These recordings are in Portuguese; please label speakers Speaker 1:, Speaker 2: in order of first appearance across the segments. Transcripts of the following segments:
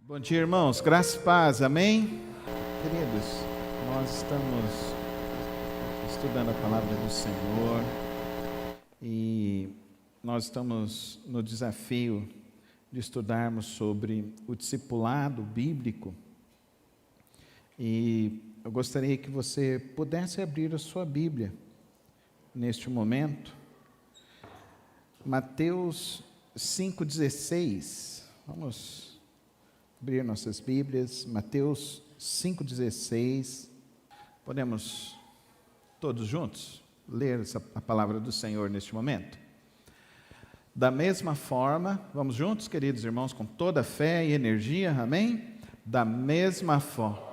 Speaker 1: Bom dia, irmãos. Graça e paz. Amém? Queridos, nós estamos estudando a palavra do Senhor e nós estamos no desafio de estudarmos sobre o discipulado bíblico. E eu gostaria que você pudesse abrir a sua Bíblia neste momento. Mateus 5,16. Vamos abrir nossas Bíblias, Mateus 5,16. Podemos todos juntos ler a palavra do Senhor neste momento? Da mesma forma, vamos juntos, queridos irmãos, com toda a fé e energia, amém? Da mesma forma,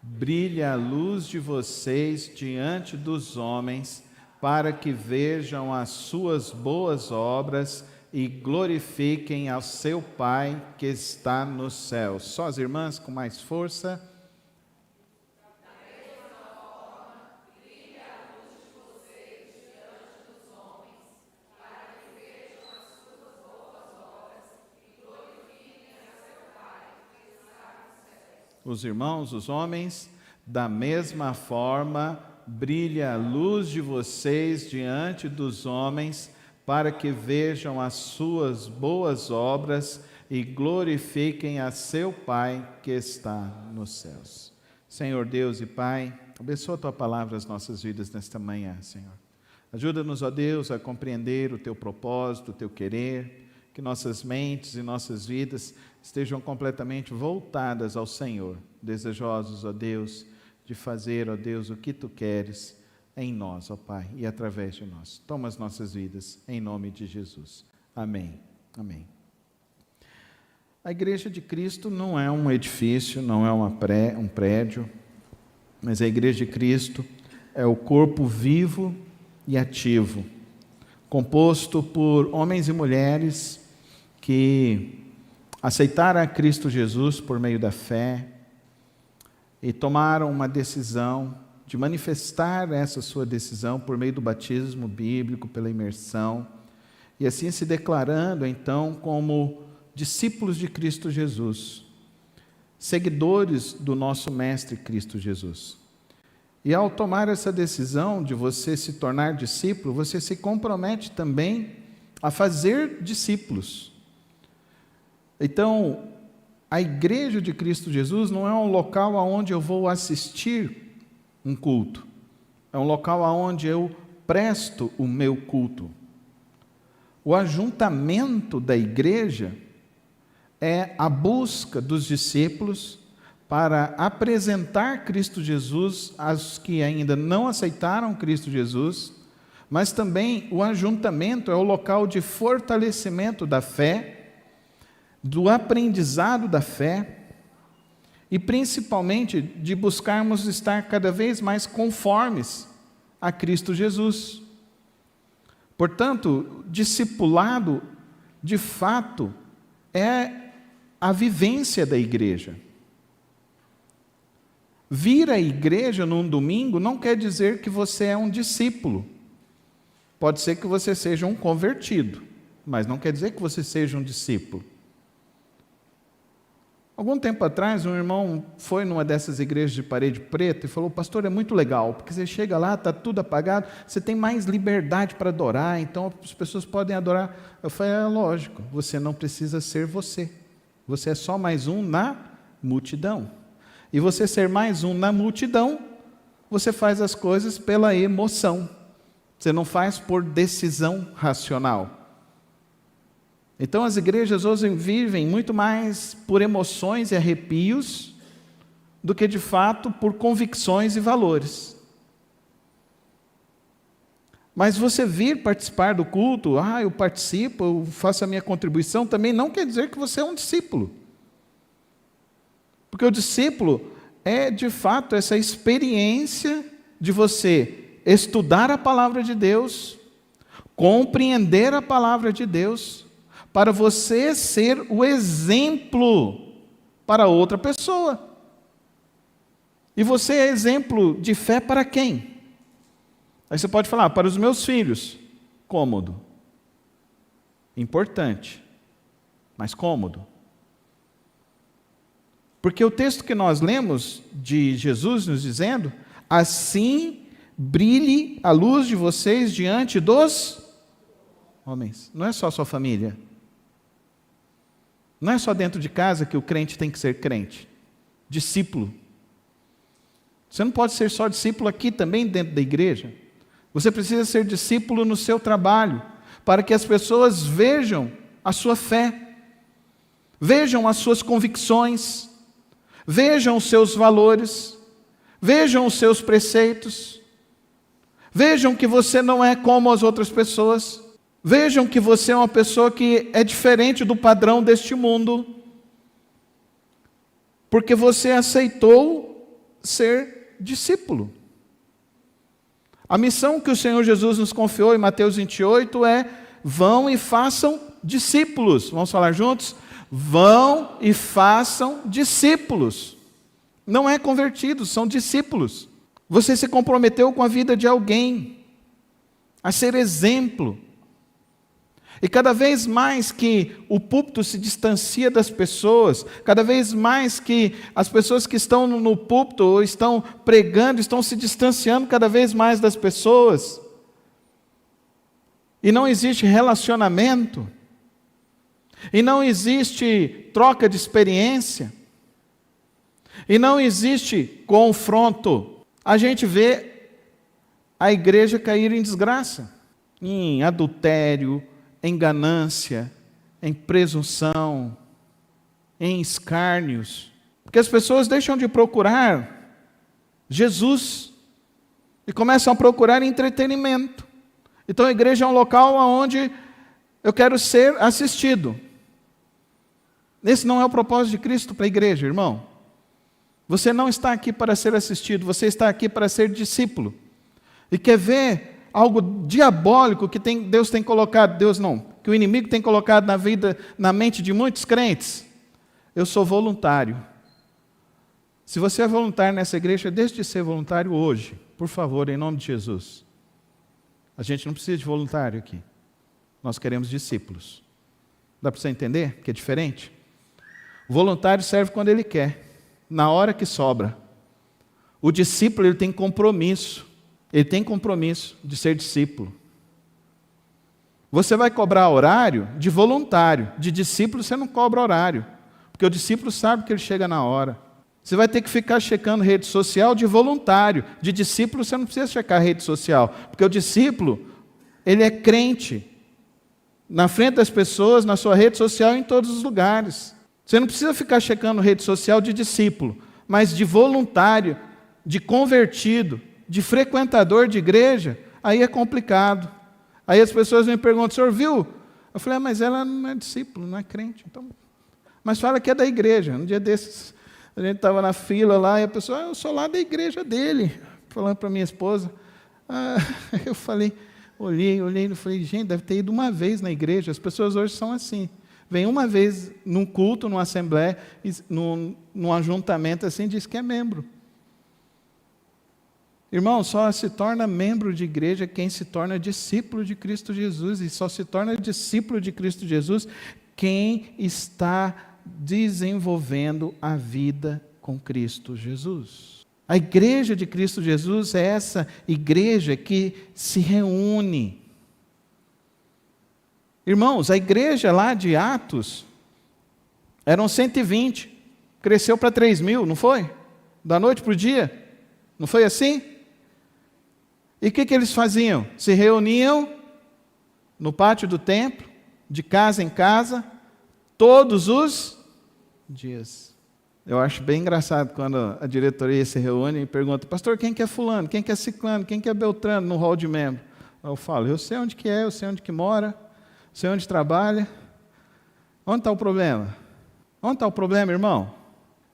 Speaker 1: brilha a luz de vocês diante dos homens, para que vejam as suas boas obras e glorifiquem ao seu Pai que está nos céus. Só as irmãs com mais força.
Speaker 2: Da mesma forma, brilha a luz de vocês diante dos homens, para que vejam as suas boas obras e glorifiquem ao seu Pai que está nos céus.
Speaker 1: Os irmãos, os homens, da mesma forma, brilha a luz de vocês diante dos homens, para que vejam as suas boas obras e glorifiquem a seu Pai que está nos céus. Senhor Deus e Pai, abençoa a Tua palavra às nossas vidas nesta manhã, Senhor. Ajuda-nos, ó Deus, a compreender o Teu propósito, o Teu querer, que nossas mentes e nossas vidas estejam completamente voltadas ao Senhor, desejosos, ó Deus, de fazer, ó Deus, o que Tu queres em nós, ó Pai, e através de nós. Toma as nossas vidas, em nome de Jesus. Amém. Amém. A Igreja de Cristo não é um edifício, não é um prédio, mas a Igreja de Cristo é o corpo vivo e ativo, composto por homens e mulheres que aceitaram a Cristo Jesus por meio da fé e tomaram uma decisão de manifestar essa sua decisão por meio do batismo bíblico, pela imersão, e assim se declarando então como discípulos de Cristo Jesus, seguidores do nosso Mestre Cristo Jesus. E ao tomar essa decisão de você se tornar discípulo, você se compromete também a fazer discípulos. Então, a Igreja de Cristo Jesus não é um local onde eu vou assistir um culto, é um local onde eu presto o meu culto. O ajuntamento da igreja é a busca dos discípulos para apresentar Cristo Jesus aos que ainda não aceitaram Cristo Jesus, mas também o ajuntamento é o local de fortalecimento da fé, do aprendizado da fé, e principalmente de buscarmos estar cada vez mais conformes a Cristo Jesus. Portanto, discipulado, de fato, é a vivência da igreja. Vir à igreja num domingo não quer dizer que você é um discípulo. Pode ser que você seja um convertido, mas não quer dizer que você seja um discípulo. Algum tempo atrás, um irmão foi numa dessas igrejas de parede preta e falou: pastor, é muito legal, porque você chega lá, está tudo apagado, você tem mais liberdade para adorar, então as pessoas podem adorar. Eu falei: é lógico, você não precisa ser você é só mais um na multidão. E você ser mais um na multidão, você faz as coisas pela emoção, você não faz por decisão racional. Então as igrejas hoje vivem muito mais por emoções e arrepios do que de fato por convicções e valores. Mas você vir participar do culto, eu participo, eu faço a minha contribuição, também não quer dizer que você é um discípulo. Porque o discípulo é de fato essa experiência de você estudar a palavra de Deus, compreender a palavra de Deus, para você ser o exemplo para outra pessoa. E você é exemplo de fé para quem? Aí você pode falar: para os meus filhos. Cômodo. Importante, mas cômodo. Porque o texto que nós lemos de Jesus nos dizendo, assim brilhe a luz de vocês diante dos homens. Não é só a sua família. Não é só dentro de casa que o crente tem que ser crente. Discípulo. Você não pode ser só discípulo aqui também dentro da igreja. Você precisa ser discípulo no seu trabalho, para que as pessoas vejam a sua fé, vejam as suas convicções, vejam os seus valores, vejam os seus preceitos, vejam que você não é como as outras pessoas, vejam que você é uma pessoa que é diferente do padrão deste mundo, porque você aceitou ser discípulo. A missão que o Senhor Jesus nos confiou em Mateus 28 é: vão e façam discípulos. Vamos falar juntos? Vão e façam discípulos. Não é convertidos, são discípulos. Você se comprometeu com a vida de alguém, a ser exemplo. E cada vez mais que o púlpito se distancia das pessoas, cada vez mais que as pessoas que estão no púlpito ou estão pregando, estão se distanciando cada vez mais das pessoas, e não existe relacionamento, e não existe troca de experiência, e não existe confronto, a gente vê a igreja cair em desgraça, em adultério, em ganância, em presunção, em escárnios, porque as pessoas deixam de procurar Jesus e começam a procurar entretenimento. Então a igreja é um local onde eu quero ser assistido. Esse não é o propósito de Cristo para a igreja, irmão. Você não está aqui para ser assistido, você está aqui para ser discípulo. E quer ver algo diabólico que Deus tem colocado, que o inimigo tem colocado na mente de muitos crentes? Eu sou voluntário. Se você é voluntário nessa igreja, deixe de ser voluntário hoje, por favor, em nome de Jesus. A gente não precisa de voluntário aqui. Nós queremos discípulos. Dá para você entender que é diferente? O voluntário serve quando ele quer, na hora que sobra. O discípulo, ele tem compromisso. Ele tem compromisso de ser discípulo. Você vai cobrar horário de voluntário. De discípulo você não cobra horário, porque o discípulo sabe que ele chega na hora. Você vai ter que ficar checando rede social de voluntário. De discípulo você não precisa checar rede social, porque o discípulo, ele é crente. Na frente das pessoas, na sua rede social, em todos os lugares. Você não precisa ficar checando rede social de discípulo, mas de voluntário, de convertido, de frequentador de igreja, aí é complicado. Aí as pessoas me perguntam: o senhor viu? Eu falei: mas ela não é discípulo, não é crente. Então, mas fala que é da igreja. Um dia desses, a gente estava na fila lá, e a pessoa: eu sou lá da igreja dele, falando para minha esposa. Eu falei, olhei e falei: gente, deve ter ido uma vez na igreja. As pessoas hoje são assim. Vem uma vez num culto, numa assembleia, num ajuntamento assim, diz que é membro. Irmão, só se torna membro de igreja quem se torna discípulo de Cristo Jesus. E só se torna discípulo de Cristo Jesus quem está desenvolvendo a vida com Cristo Jesus. A igreja de Cristo Jesus é essa igreja que se reúne. Irmãos, a igreja lá de Atos eram 120, cresceu para 3.000, não foi? Da noite para o dia, não foi assim? E o que eles faziam? Se reuniam no pátio do templo, de casa em casa, todos os dias. Eu acho bem engraçado quando a diretoria se reúne e pergunta: pastor, quem que é fulano, quem que é ciclano, quem que é beltrano no hall de membro? Eu falo: eu sei onde que é, eu sei onde que mora, sei onde trabalha. Onde está o problema? Onde está o problema, irmão?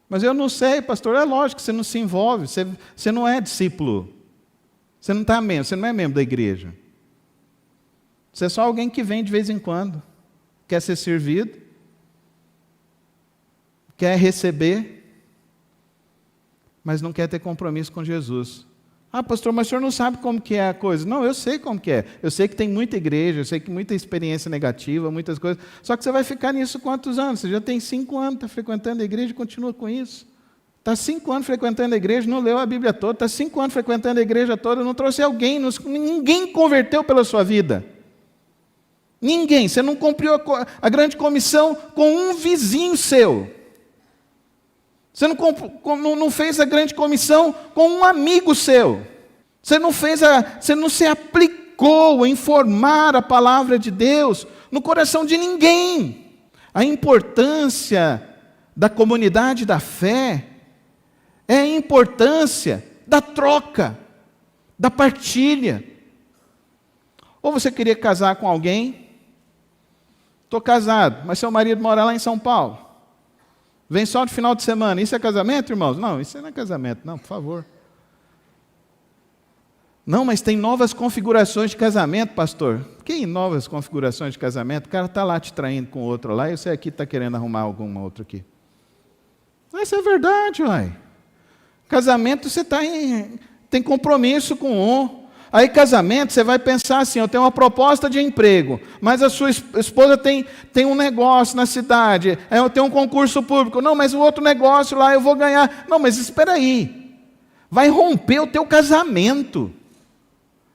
Speaker 1: Mas eu não sei, pastor. É lógico que você não se envolve, você não é discípulo. Você não é membro da igreja. Você é só alguém que vem de vez em quando, quer ser servido, quer receber, mas não quer ter compromisso com Jesus. Ah, pastor, mas o senhor não sabe como que é a coisa. Não, eu sei como que é. Eu sei que tem muita igreja, eu sei que muita experiência negativa, muitas coisas. Só que você vai ficar nisso quantos anos? Você já tem 5 anos, está frequentando a igreja e continua com isso. Está 5 anos frequentando a igreja, não leu a Bíblia toda. Está 5 anos frequentando a igreja toda, não trouxe alguém, ninguém converteu pela sua vida. Ninguém. Você não cumpriu a grande comissão com um vizinho seu. Você não fez a grande comissão com um amigo seu. Você não se aplicou em formar a palavra de Deus no coração de ninguém. A importância da comunidade da fé é a importância da troca, da partilha. Ou você queria casar com alguém? Estou casado, mas seu marido mora lá em São Paulo. Vem só no final de semana. Isso é casamento, irmãos? Não, isso não é casamento, não, por favor. Não, mas tem novas configurações de casamento, pastor. Que novas configurações de casamento? O cara está lá te traindo com outro lá e você aqui está querendo arrumar alguma outra aqui. Isso é verdade, uai. Casamento você tem compromisso com um. Aí casamento, você vai pensar assim, eu tenho uma proposta de emprego, mas a sua esposa tem um negócio na cidade, eu tenho um concurso público, não, mas o outro negócio lá eu vou ganhar. Não, mas espera aí, vai romper o teu casamento.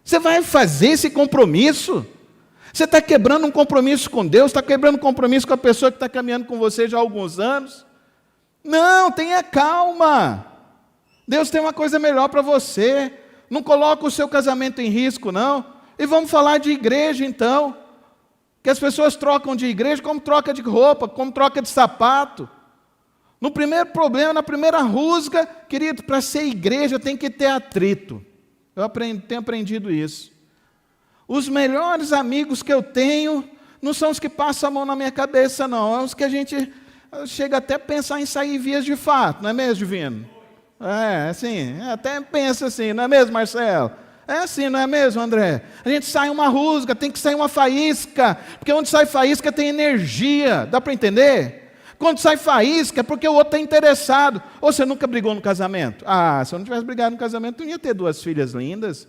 Speaker 1: Você vai fazer esse compromisso? Você está quebrando um compromisso com Deus, está quebrando um compromisso com a pessoa que está caminhando com você já há alguns anos? Não, tenha calma. Deus tem uma coisa melhor para você. Não coloca o seu casamento em risco, não. E vamos falar de igreja, então. Que as pessoas trocam de igreja como troca de roupa, como troca de sapato. No primeiro problema, na primeira rusga, querido, para ser igreja tem que ter atrito. Eu tenho aprendido isso. Os melhores amigos que eu tenho não são os que passam a mão na minha cabeça, não. É os que a gente chega até a pensar em sair vias de fato, não é mesmo, Divino? É, assim, até pensa assim, não é mesmo, Marcelo? É assim, não é mesmo, André? A gente sai uma rusga, tem que sair uma faísca, porque onde sai faísca tem energia, dá para entender? Quando sai faísca é porque o outro está interessado. Ou você nunca brigou no casamento? Ah, se eu não tivesse brigado no casamento, eu não ia ter 2 filhas lindas.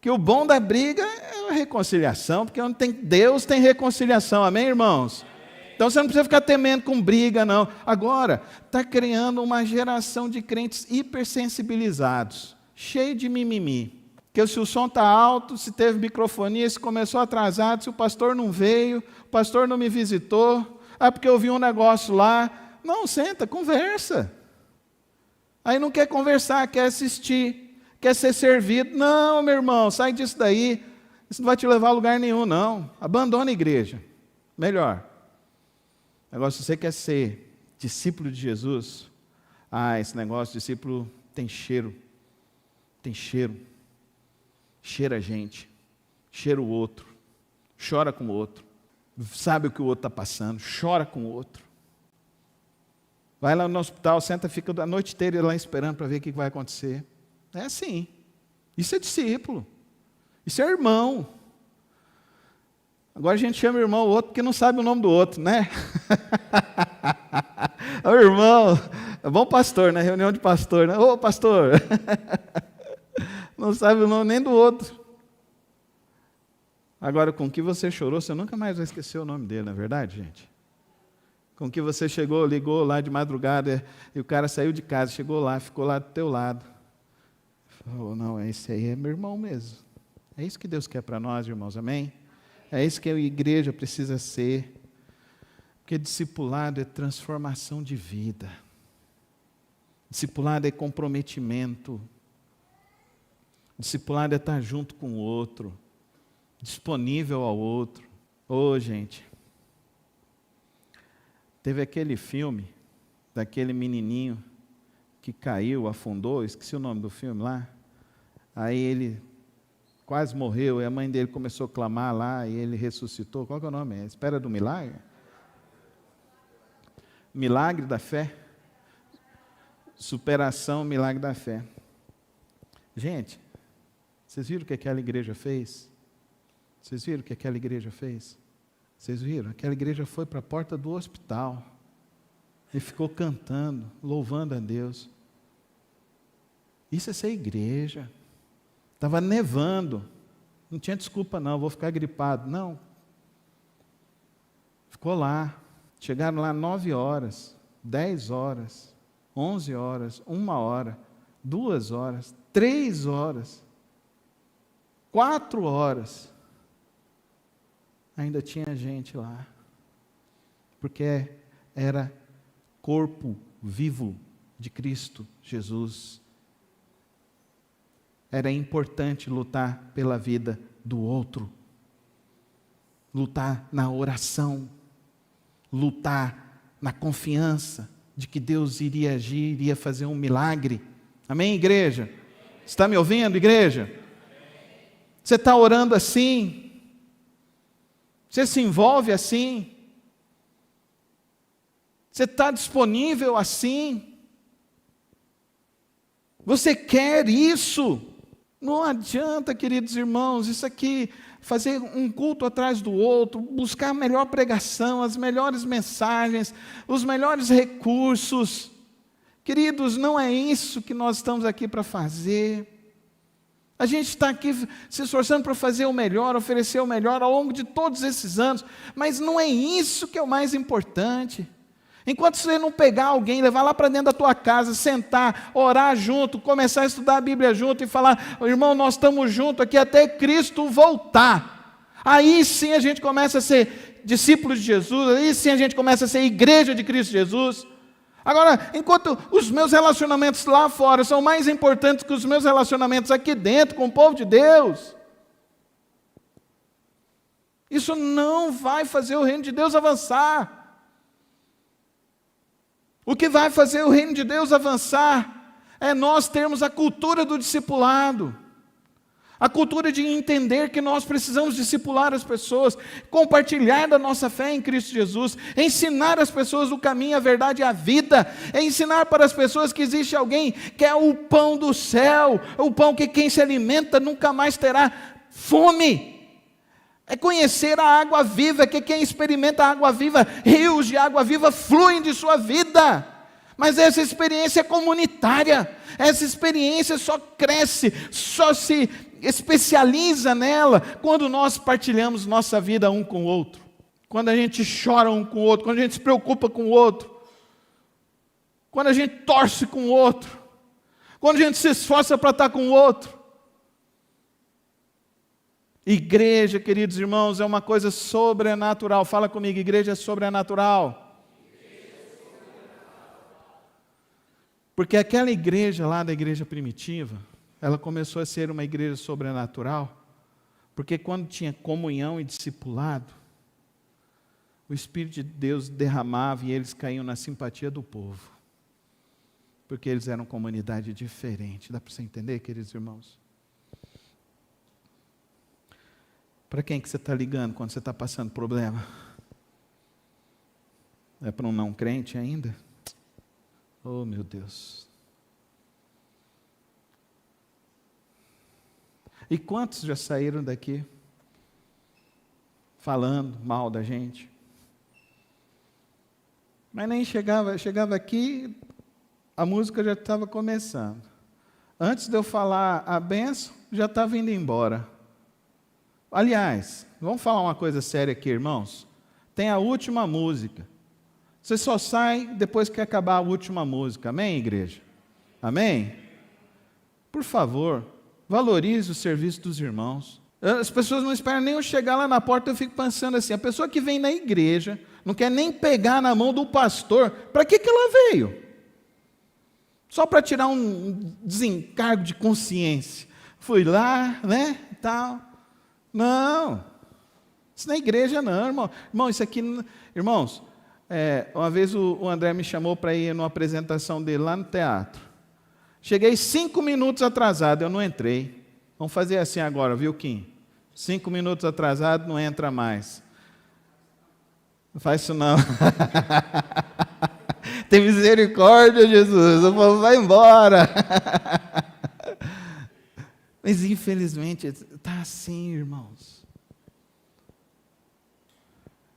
Speaker 1: Que o bom da briga é a reconciliação, porque onde tem Deus tem reconciliação, amém, irmãos? Então você não precisa ficar temendo com briga, não. Agora, está criando uma geração de crentes hipersensibilizados, cheio de mimimi. Que se o som está alto, se teve microfonia, se começou atrasado, se o pastor não veio, o pastor não me visitou, porque eu vi um negócio lá. Não, senta, conversa. Aí não quer conversar, quer assistir, quer ser servido. Não, meu irmão, sai disso daí. Isso não vai te levar a lugar nenhum, não. Abandona a igreja. Melhor. Agora, se você quer ser discípulo de Jesus, esse negócio de discípulo tem cheiro, cheira a gente, cheira o outro, chora com o outro, sabe o que o outro está passando, chora com o outro. Vai lá no hospital, senta, fica a noite inteira lá esperando para ver o que vai acontecer. É assim, isso é discípulo, isso é irmão. Agora a gente chama irmão o outro porque não sabe o nome do outro, né? O irmão, é bom pastor, né? Reunião de pastor, né? Ô pastor, não sabe o nome nem do outro. Agora, com que você chorou, você nunca mais vai esquecer o nome dele, não é verdade, gente? Com que você chegou, ligou lá de madrugada e o cara saiu de casa, chegou lá, ficou lá do teu lado. Falou, não, esse aí é meu irmão mesmo. É isso que Deus quer para nós, irmãos, amém? É isso que a igreja precisa ser, porque discipulado é transformação de vida, discipulado é comprometimento, discipulado é estar junto com o outro, disponível ao outro. Gente, teve aquele filme daquele menininho que caiu, afundou, esqueci o nome do filme lá, aí ele quase morreu, e a mãe dele começou a clamar lá, e ele ressuscitou. Qual que é o nome? Espera do milagre? Milagre da fé? Superação, milagre da fé. Gente, vocês viram o que aquela igreja fez? Vocês viram o que aquela igreja fez? Vocês viram? Aquela igreja foi para a porta do hospital, e ficou cantando, louvando a Deus. Isso é ser igreja. Estava nevando. Não tinha desculpa não, vou ficar gripado. Não. Ficou lá. Chegaram lá 9 horas, 10 horas, 11 horas, 1 hora, 2 horas, 3 horas, 4 horas. Ainda tinha gente lá. Porque era corpo vivo de Cristo Jesus. Era importante lutar pela vida do outro. Lutar na oração. Lutar na confiança de que Deus iria agir, iria fazer um milagre. Amém, igreja? Está me ouvindo, igreja? Você está orando assim? Você se envolve assim? Você está disponível assim? Você quer isso? Não adianta, queridos irmãos, isso aqui, fazer um culto atrás do outro, buscar a melhor pregação, as melhores mensagens, os melhores recursos. Queridos, não é isso que nós estamos aqui para fazer. A gente está aqui se esforçando para fazer o melhor, oferecer o melhor ao longo de todos esses anos, mas não é isso que é o mais importante. Enquanto você não pegar alguém, levar lá para dentro da tua casa, sentar, orar junto, começar a estudar a Bíblia junto e falar, irmão, nós estamos juntos aqui até Cristo voltar. Aí sim a gente começa a ser discípulos de Jesus, aí sim a gente começa a ser igreja de Cristo Jesus. Agora, enquanto os meus relacionamentos lá fora são mais importantes que os meus relacionamentos aqui dentro com o povo de Deus, isso não vai fazer o reino de Deus avançar. O que vai fazer o reino de Deus avançar é nós termos a cultura do discipulado, a cultura de entender que nós precisamos discipular as pessoas, compartilhar da nossa fé em Cristo Jesus, ensinar as pessoas o caminho, a verdade e a vida, ensinar para as pessoas que existe alguém que é o pão do céu, o pão que quem se alimenta nunca mais terá fome. É conhecer a água viva, que quem experimenta a água viva, rios de água viva fluem de sua vida. Mas essa experiência é comunitária, essa experiência só cresce, só se especializa nela quando nós partilhamos nossa vida um com o outro. Quando a gente chora um com o outro, quando a gente se preocupa com o outro, quando a gente torce com o outro, quando a gente se esforça para estar com o outro. Igreja, queridos irmãos, é uma coisa sobrenatural. Fala comigo, igreja é sobrenatural. Porque aquela igreja lá da igreja primitiva, ela começou a ser uma igreja sobrenatural, porque quando tinha comunhão e discipulado, o Espírito de Deus derramava e eles caíam na simpatia do povo. Porque eles eram comunidade diferente. Dá para você entender, queridos irmãos? Para quem que você está ligando quando você está passando problema? É para um não crente ainda? Oh, meu Deus. E quantos já saíram daqui falando mal da gente? Mas nem chegava aqui, a música já estava começando. Antes de eu falar a bênção, já estava indo embora. Aliás, vamos falar uma coisa séria aqui, irmãos. Tem a última música. Você só sai depois que acabar a última música. Amém, igreja? Amém? Por favor, valorize o serviço dos irmãos. As pessoas não esperam nem eu chegar lá na porta, eu fico pensando assim, a pessoa que vem na igreja, não quer nem pegar na mão do pastor, para que ela veio? Só para tirar um desencargo de consciência. Fui lá, né, tal. Não, isso na igreja não, irmão. Irmão, isso aqui, irmãos, uma vez o André me chamou para ir numa apresentação dele lá no teatro. Cheguei 5 minutos atrasado, eu não entrei. Vamos fazer assim agora, viu, Kim? 5 minutos atrasado, não entra mais. Não faz isso não. Tem misericórdia, Jesus, o povo vai embora. Mas infelizmente está assim, irmãos.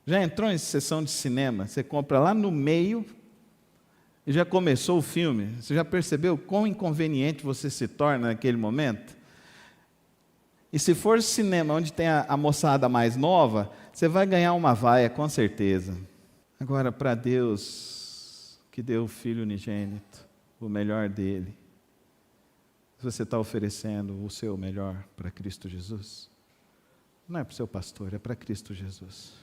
Speaker 1: Já entrou em sessão de cinema? Você compra lá no meio, E já começou o filme? Você já percebeu quão inconveniente você se torna naquele momento? E se for cinema onde tem a moçada mais nova, você vai ganhar uma vaia, com certeza. Agora, para Deus, que deu o Filho unigênito, o melhor dele, você está oferecendo o seu melhor para Cristo Jesus? Não é para o seu pastor, é para Cristo Jesus.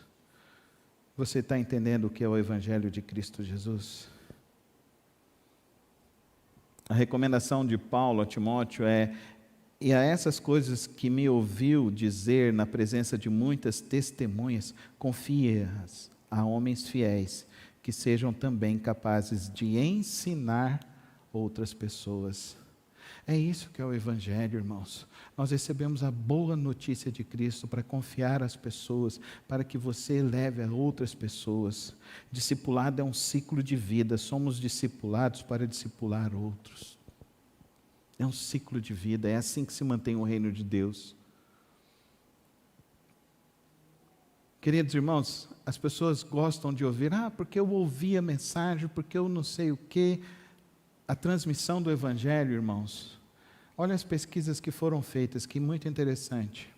Speaker 1: Você está entendendo o que é o Evangelho de Cristo Jesus? A recomendação de Paulo a Timóteo é: e a essas coisas que me ouviu dizer na presença de muitas testemunhas, confie-as a homens fiéis, que sejam também capazes de ensinar outras pessoas. É isso que é o Evangelho, irmãos. Nós recebemos a boa notícia de Cristo para confiar às pessoas, para que você leve a outras pessoas. Discipulado é um ciclo de vida, somos discipulados para discipular outros. É um ciclo de vida, é assim que se mantém o reino de Deus. Queridos irmãos, as pessoas gostam de ouvir, porque eu ouvi a mensagem, porque eu não sei o quê. A transmissão do Evangelho, irmãos, olha as pesquisas que foram feitas, que muito interessante.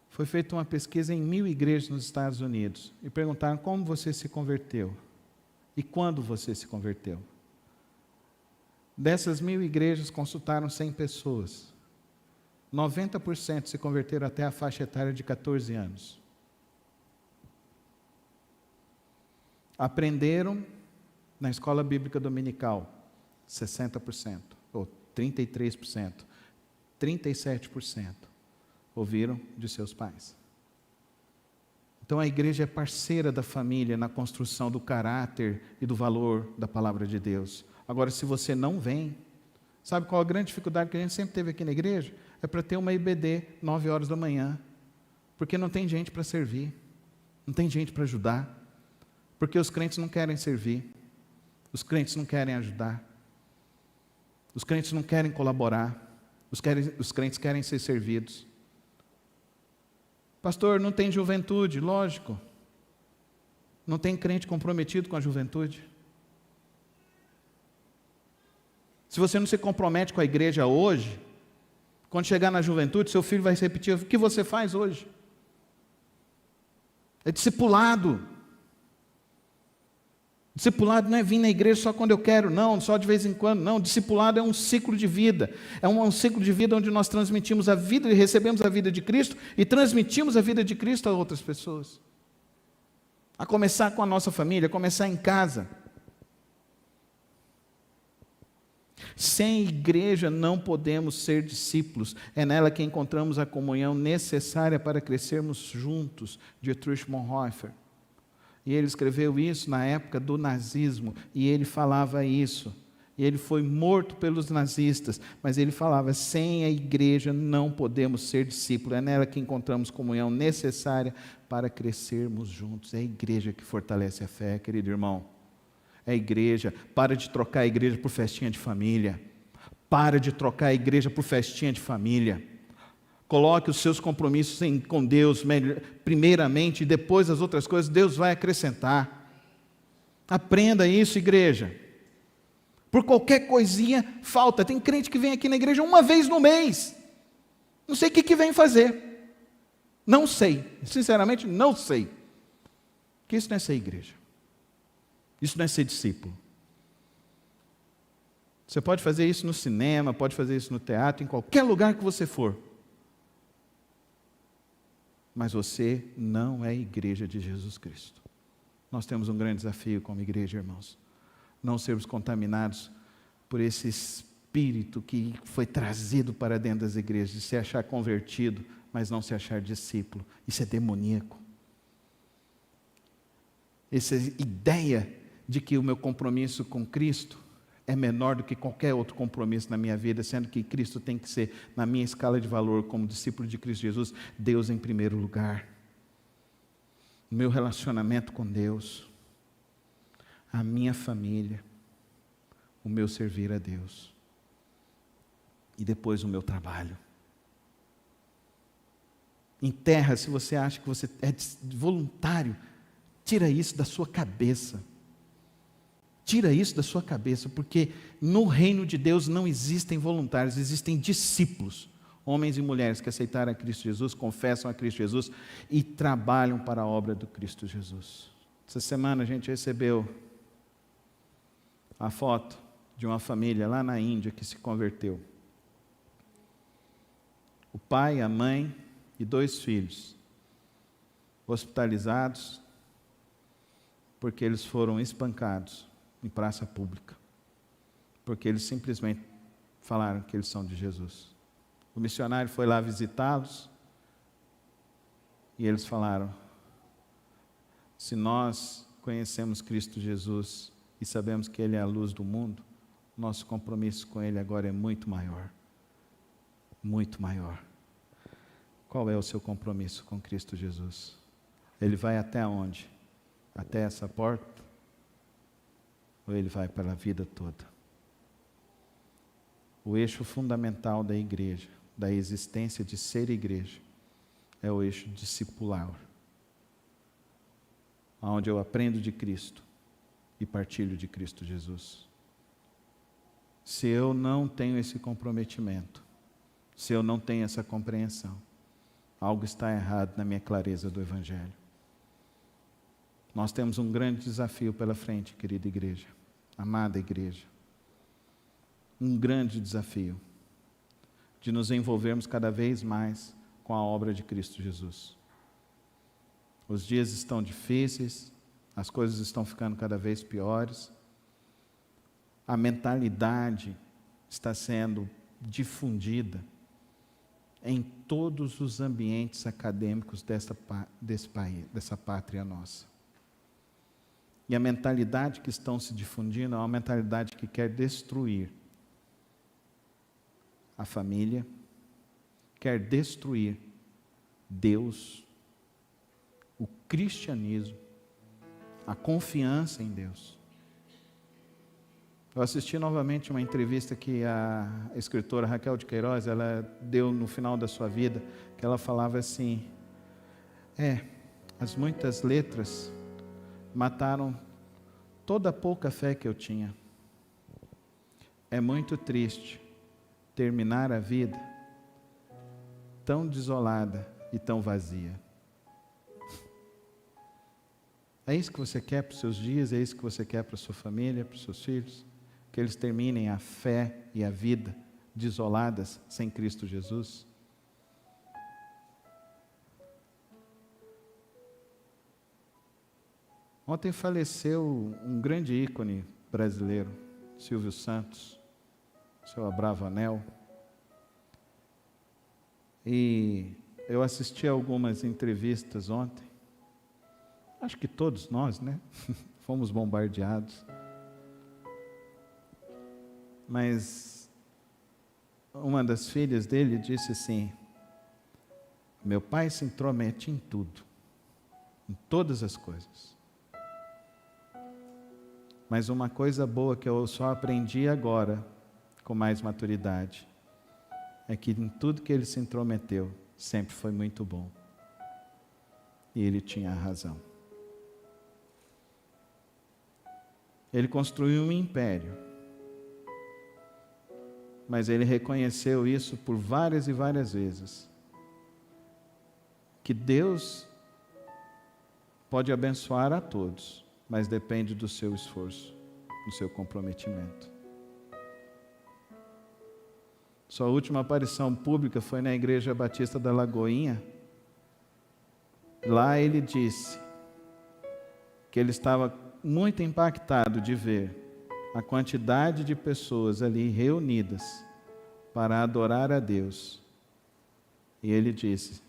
Speaker 1: Foi feita uma pesquisa em 1.000 igrejas nos Estados Unidos, e perguntaram como você se converteu, e quando você se converteu. Dessas 1.000 igrejas, consultaram 100 pessoas. 90% se converteram até a faixa etária de 14 anos. Aprenderam na escola bíblica dominical, 60%, ou 33%, 37% ouviram de seus pais. Então a igreja é parceira da família na construção do caráter e do valor da palavra de Deus. Agora, se você não vem, sabe qual a grande dificuldade que a gente sempre teve aqui na igreja? É para ter uma IBD 9 horas da manhã, porque não tem gente para servir, não tem gente para ajudar, porque os crentes não querem servir. Os crentes não querem ajudar. Os crentes não querem colaborar. Os crentes querem ser servidos. Pastor, não tem juventude. Lógico. Não tem crente comprometido com a juventude. Se você não se compromete com a igreja hoje, quando chegar na juventude, seu filho vai se repetir: o que você faz hoje? É discipulado. Discipulado não é vir na igreja só quando eu quero, não, só de vez em quando, não. Discipulado é um ciclo de vida. É um ciclo de vida onde nós transmitimos a vida e recebemos a vida de Cristo e transmitimos a vida de Cristo a outras pessoas. A começar com a nossa família, a começar em casa. Sem igreja não podemos ser discípulos. É nela que encontramos a comunhão necessária para crescermos juntos, Dietrich Bonhoeffer. E ele escreveu isso na época do nazismo, e ele falava isso. E ele foi morto pelos nazistas, mas ele falava: sem a igreja não podemos ser discípulos. É nela que encontramos comunhão necessária para crescermos juntos. É a igreja que fortalece a fé, querido irmão. É a igreja. Para de trocar a igreja por festinha de família. Para de trocar a igreja por festinha de família. Coloque os seus compromissos com Deus primeiramente, e depois as outras coisas Deus vai acrescentar. Aprenda isso, igreja. Por qualquer coisinha falta. Tem crente que vem aqui na igreja uma vez no mês. Não sei o que vem fazer. Não sei. Sinceramente, não sei. Porque isso não é ser igreja. Isso não é ser discípulo. Você pode fazer isso no cinema, pode fazer isso no teatro, em qualquer lugar que você for. Mas você não é igreja de Jesus Cristo. Nós temos um grande desafio como igreja, irmãos. Não sermos contaminados por esse espírito que foi trazido para dentro das igrejas, de se achar convertido, mas não se achar discípulo. Isso é demoníaco. Essa ideia de que o meu compromisso com Cristo é menor do que qualquer outro compromisso na minha vida, sendo que Cristo tem que ser, na minha escala de valor, como discípulo de Cristo Jesus, Deus em primeiro lugar. O meu relacionamento com Deus, a minha família, o meu servir a Deus, e depois o meu trabalho. Enterra, se você acha que você é voluntário, tira isso da sua cabeça. Tira isso da sua cabeça, porque no reino de Deus não existem voluntários, existem discípulos, homens e mulheres que aceitaram a Cristo Jesus, confessam a Cristo Jesus e trabalham para a obra do Cristo Jesus. Essa semana a gente recebeu a foto de uma família lá na Índia que se converteu. O pai, a mãe e 2 filhos hospitalizados porque eles foram espancados em praça pública, porque eles simplesmente falaram que eles são de Jesus. O missionário foi lá visitá-los e eles falaram: se nós conhecemos Cristo Jesus e sabemos que Ele é a luz do mundo, nosso compromisso com Ele agora é muito maior. Muito maior. Qual é o seu compromisso com Cristo Jesus? Ele vai até onde? Até essa porta? Ou ele vai para a vida toda? O eixo fundamental da igreja, da existência de ser igreja, é o eixo discipular, onde eu aprendo de Cristo e partilho de Cristo Jesus. Se eu não tenho esse comprometimento, se eu não tenho essa compreensão, algo está errado na minha clareza do Evangelho. Nós temos um grande desafio pela frente, querida igreja, amada igreja. Um grande desafio de nos envolvermos cada vez mais com a obra de Cristo Jesus. Os dias estão difíceis, as coisas estão ficando cada vez piores, a mentalidade está sendo difundida em todos os ambientes acadêmicos desse país, dessa pátria nossa. E a mentalidade que estão se difundindo é uma mentalidade que quer destruir a família, quer destruir Deus, o cristianismo, a confiança em Deus. Eu assisti novamente uma entrevista que a escritora Raquel de Queiroz, ela deu no final da sua vida, que ela falava assim: as muitas letras mataram toda a pouca fé que eu tinha. É muito triste terminar a vida tão desolada e tão vazia. É isso que você quer para os seus dias? É isso que você quer para a sua família, para os seus filhos? Que eles terminem a fé e a vida desoladas sem Cristo Jesus? Ontem faleceu um grande ícone brasileiro, Silvio Santos, seu Abravanel. E eu assisti a algumas entrevistas ontem. Acho que todos nós, né? Fomos bombardeados. Mas uma das filhas dele disse assim: meu pai se intromete em tudo, em todas as coisas. Mas uma coisa boa que eu só aprendi agora, com mais maturidade, é que em tudo que ele se intrometeu, sempre foi muito bom. E ele tinha razão. Ele construiu um império, mas ele reconheceu isso por várias e várias vezes, que Deus pode abençoar a todos, mas depende do seu esforço, do seu comprometimento. Sua última aparição pública foi na Igreja Batista da Lagoinha. Lá ele disse que ele estava muito impactado de ver a quantidade de pessoas ali reunidas para adorar a Deus. E ele disse: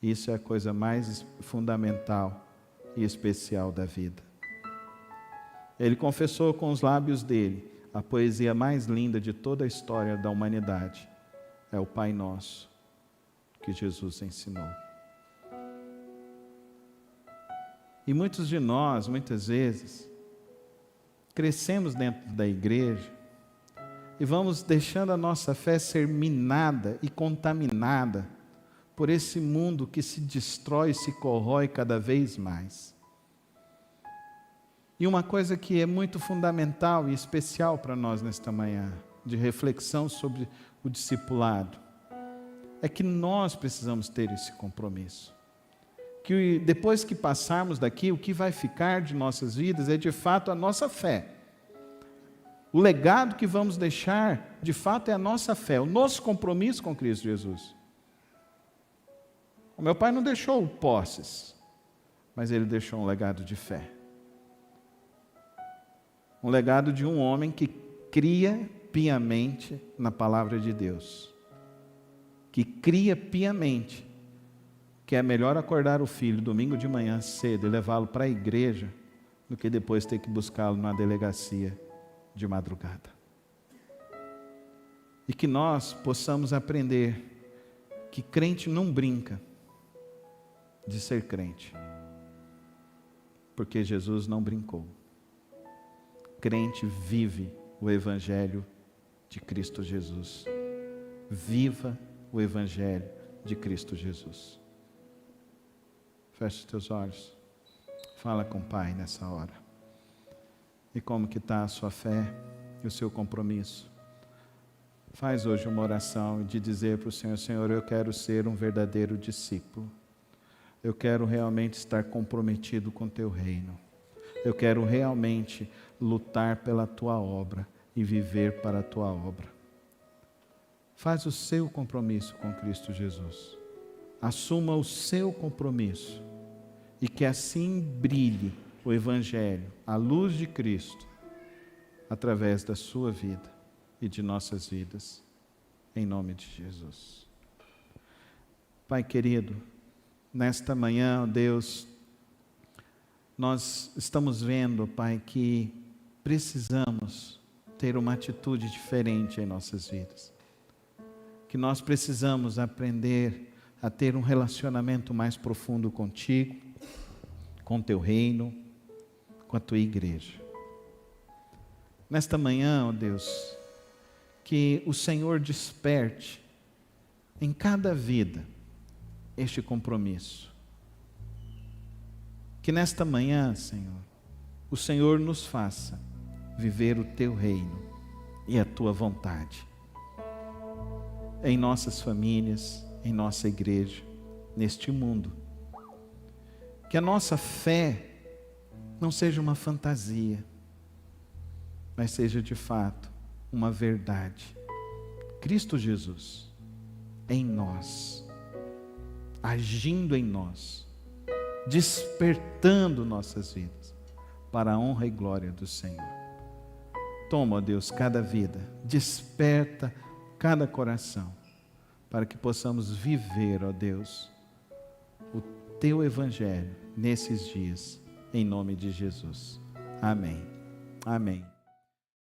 Speaker 1: isso é a coisa mais fundamental e especial da vida. Ele confessou com os lábios dele a poesia mais linda de toda a história da humanidade. É o Pai Nosso que Jesus ensinou. E muitos de nós, muitas vezes, crescemos dentro da igreja e vamos deixando a nossa fé ser minada e contaminada por esse mundo que se destrói e se corrói cada vez mais. E uma coisa que é muito fundamental e especial para nós nesta manhã, de reflexão sobre o discipulado, é que nós precisamos ter esse compromisso. Que depois que passarmos daqui, o que vai ficar de nossas vidas é de fato a nossa fé. O legado que vamos deixar, de fato, é a nossa fé, o nosso compromisso com Cristo Jesus. O meu pai não deixou posses, mas ele deixou um legado de fé. Um legado de um homem que cria piamente na palavra de Deus. Que cria piamente que é melhor acordar o filho domingo de manhã cedo e levá-lo para a igreja do que depois ter que buscá-lo na delegacia de madrugada. E que nós possamos aprender que crente não brinca de ser crente, porque Jesus não brincou. Crente vive o Evangelho de Cristo Jesus. Viva o Evangelho de Cristo Jesus. Feche os teus olhos. Fala com o Pai nessa hora. E como que está a sua fé e o seu compromisso? Faz hoje uma oração de dizer para o Senhor: Senhor, eu quero ser um verdadeiro discípulo. Eu quero realmente estar comprometido com o teu reino. Eu quero realmente lutar pela tua obra e viver para a tua obra. Faz o seu compromisso com Cristo Jesus. Assuma o seu compromisso e que assim brilhe o Evangelho, a luz de Cristo, através da sua vida e de nossas vidas, em nome de Jesus. Pai querido, nesta manhã, ó Deus, nós estamos vendo, Pai, que precisamos ter uma atitude diferente em nossas vidas. Que nós precisamos aprender a ter um relacionamento mais profundo contigo, com o teu reino, com a tua igreja. Nesta manhã, ó Deus, que o Senhor desperte em cada vida este compromisso. Que nesta manhã, Senhor, o Senhor nos faça viver o teu reino e a tua vontade. Em nossas famílias, em nossa igreja, neste mundo. Que a nossa fé não seja uma fantasia, mas seja de fato uma verdade. Cristo Jesus em nós, agindo em nós, despertando nossas vidas para a honra e glória do Senhor. Toma, ó Deus, cada vida, desperta cada coração, para que possamos viver, ó Deus, o teu Evangelho nesses dias, em nome de Jesus. Amém. Amém.